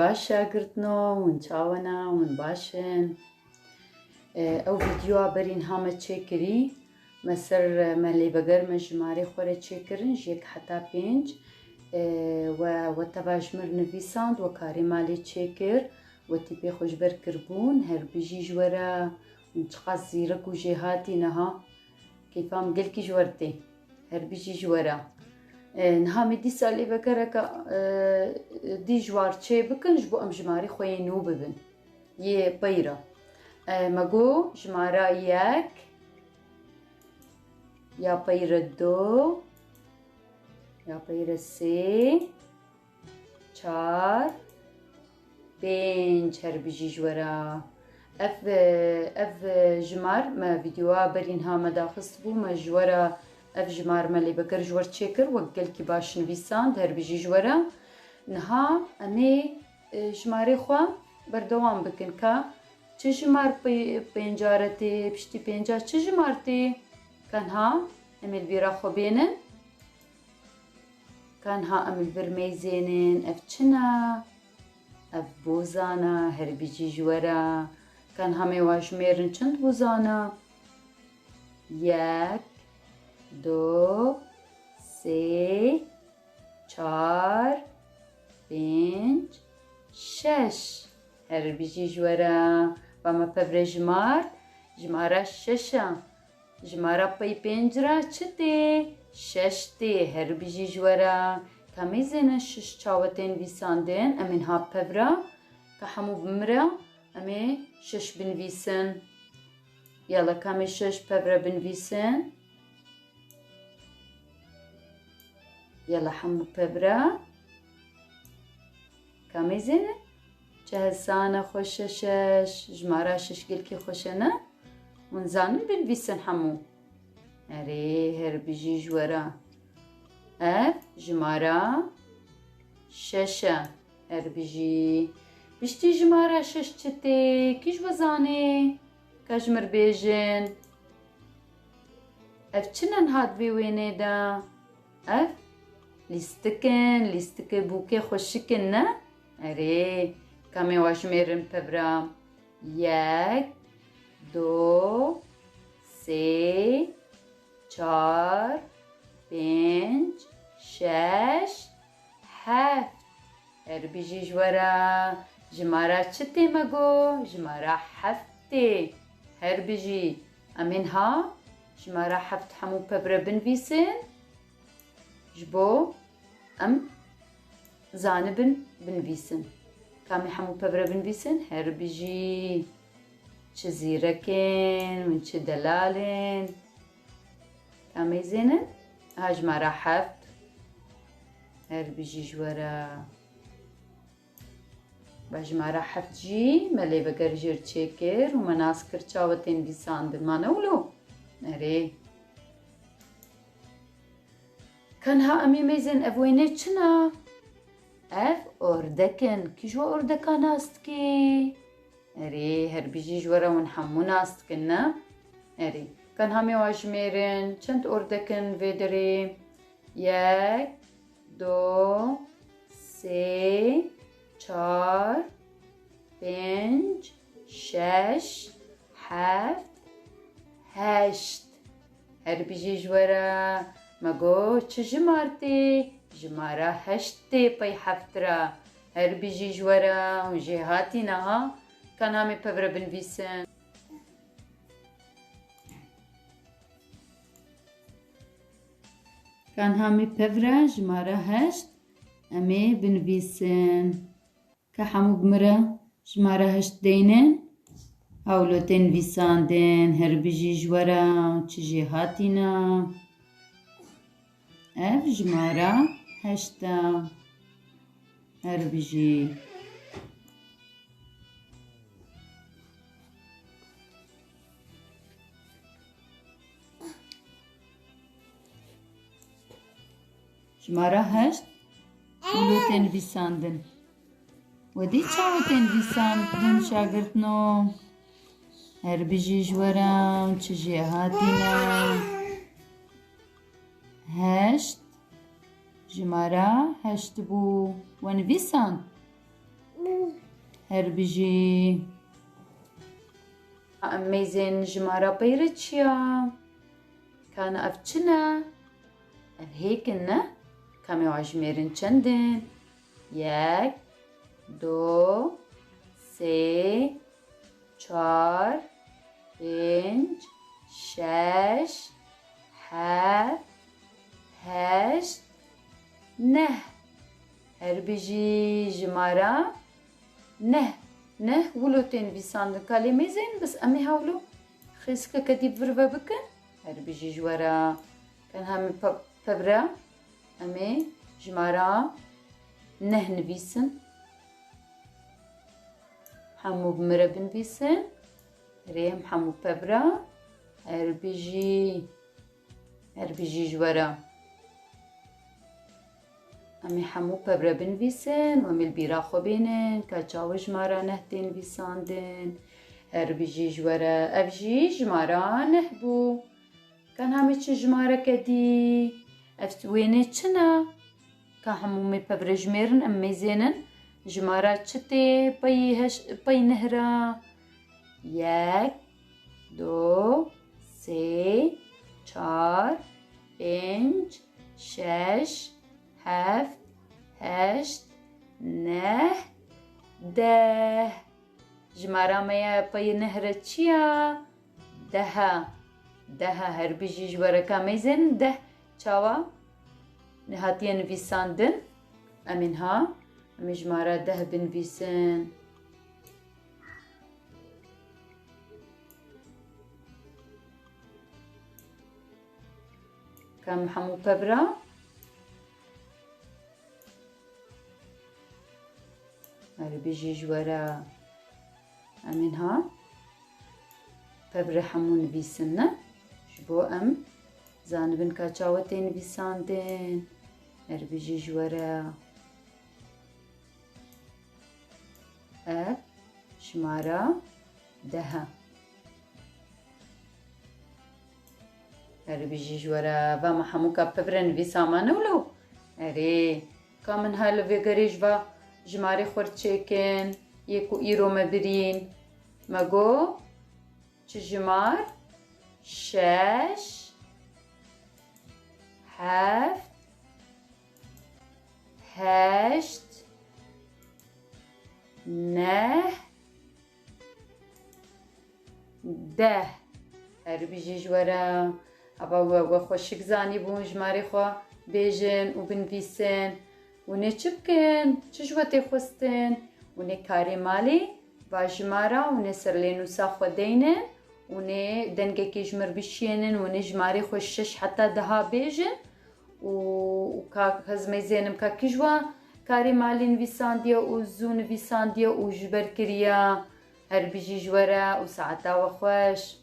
باش شاگردنۆ ون چاوەنا ون باشن ئەو ڤیدیۆە بەرین هامە چێکری مەسەر مەلەی بەگەرمە ژمارەی خۆرە چێکردن ژێک حتا 5 وەتە باژمر نویساند و کاری مالی چێکرد وەتی پێ خۆشبەر کردبوون هەر بژی ژوەرە چقا زیرەک و ژێهاتی نەها کەیفام گەلکی ژوەرتێ هەر بژی ژوەرە نهامی دیسا لێ بەگەرەکە دی ژوار چێ بکن ji بۆ ئەم ژمارە خۆی نو ببن یێ بەیرە مەگۆ ژمارە 1 یا پەیرە 2 یا پەیرە 3 4 5 هەر بژی ژوەرە ئەف ژمار مە ڤیدیۆوە بەرین هامەداخست بوو مە ژوەرە ئەف ژمارمە لێ بەگەر ژوەر چێکرد وەک گەلکی باش نویساند هەر بژی ژوەرە نها ئەمێ ژمارەی خوا بەردەوام بکن کە چ ژمار پێنجارە تێ پشتی پێنجا چ ژمار تێ کەنها ئەمێ بیرا خۆ بێنن کەنها ئەمێ ڤرمەی زێنن ئەف چنە ئەف بۆزانە هەر بژی ژوەرە کەنها مێوا ژمێرن چەند بۆزانە 1 2 3 4 5 6 هەر بژی ژوەرە بەمە پەڤرە ژمارە 6ە ژمارە پەی پێنجرە چ تێ 6 تێ هەر بژی ژوەرە کەمەی زێنە 6 چاوەتێن ویساندن ئەمێنها پەڤرە کە هەموو بمرە ئەمێ 6 بنویسن یاڵە کەمێ 6 پەڤرە بنویسن یاڵە هەموو پەڤرە کەمەی زێنە چه هەسانە خۆشە 6 ژمارە 6 گەلکی خۆشەنە ونزانن بنویسن هەموو ئەرێ هەر بژی ژوەرە ئەف ژمارە 6ە هەر بژی پشتی ژمارە 6 چ تێ کیش وەزانێ کەژمر بێژن ئەف چنەن هات بێ وێنێدا ئەف لیستکە بووکێ خۆشکن نە ئەرێ کەمێ واژمێرن پەڤرە 1 2 3 4 5 6 7 هەر بژی ژوەرە ژمارە چ تێ مەگۆ ژمارە 7 تێ هەر بژی ئەمێنها ژمارە 7 هەموو پەڤرە بنویسن ji bo em zanibin binivîsin kamê hemû pevre binivîsin her bijî çi zîrekên min çi delalên kamê zênin ha jimara heft her bijî ji were ba jimara heft jî me lê veger jêr çêkir û me nas kir çawetên vîsandin ma newlo erê کەنها ئەمێ مەیزێن ئەڤ وێنێ چنە ئەف ئۆردەکن کیژوە ئۆردەکە ناستکێ ئەرێ هەر بژی ژوەرە ون هەموو ناستکن نە ئەرێ کەنها مێوا ژمێرن چەند ئۆردەکن vê derê 1 2 3 4 5 6 7 8 هەر بژی ژوەرە مەگۆ چ ژمار تێ ژمارە 8 تێ پەی هەفترە هەر بژی ژوەرە و ژێهاتی نەها کەنامێ پەڤرە بنویسن کەنهامی پەڤرە ژمارە 8 ئەمێ بنویسن کە هەموو بمرە ژمارە 8 دەینن هەولۆتێن ویساندن هەر بژی ژوەرە چ ژێهاتینە ئەف ژمارە 8ە هەر بژی ژمارە 8 هەولۆتێن ویساندن وەدی چاوەتێن ویساندن شاگردنۆ هەر بژی ژوەرە چ ژێهاتینە 8 ژمارە 8 بوو وەنویسان هربژی ئەمەیزێن ژمارە پەیرە چییە؟ کانە ئەف چنە؟ ئەف هێکن کامی واژمێرن چەندن؟ 1 2 3 4 5 6 7 8 9 هەربژی ژمارە نه ولۆتێن ویساندن کالێمێزێن بەس ئەمێ هەولۆ خێسکە کە دی ڤرڤە بکەن هەربژی ژوەرە کەن هەمێ پەبرە ئەمێ ژمارە نه نویسن هەموو بمرە بنویسن رێم هەموو پەبرە هەربژی ژوەرە ئەمێ هەموو پەبرە بنویسن وەمێ بیرا خۆ بێنن کە چاوە ژمارە نه تێن ویساندن هەربژی ژوەرە ئەڤژی ژمارە نه بوو کەن هەمێ چ ژمارەکە دی ئەف وێنێ چنە کە هەموو مێ پەبرە ژمێرن ئەم مێزێنن ژمارە چ تێ پەی نهرە 1 2 3 4 5 6 7 8 9 10 ژمارە مەیە پەی نهرە چییە؟ دەهە هەربژی ژوەرەکە مەیزێن ده چاوە هاتیە نویساندن ئەمینها ئەمێ ژمارە ده بنویسن کەم هەموو پەبرە هەربژی ژوەرە ئەمینها پەبرە هەموو نویسنە ji bo em zanibin ka çawa tê nivîsandin herbijî ji were ev jimara dehe herbijî ji were vema hemû ka pevre nivîsamane wilo erê ka min ha li vê gerê ji va jimarê xwe çêkin yê ku îro me birîn me got çi jimar 6 7 8 9 10 هەربژی ji were heva we xweşik zanî bûn jimarê xwe bêjin û binivîsin hûn ê çi bikin çi ji we tê xwestin hûn ê karê malê va jimara hûn ê ser lênûsa xwe deynin hûn ê dengekê ji mir bişînin hûn ê jimarê xwe 6 heta 10 bêjin û hez mêzênim ka kî ji we karê malê nivîsandiye û zû nivîsandiye û ji ber kiriye herbijî ji were û saeta we xweş.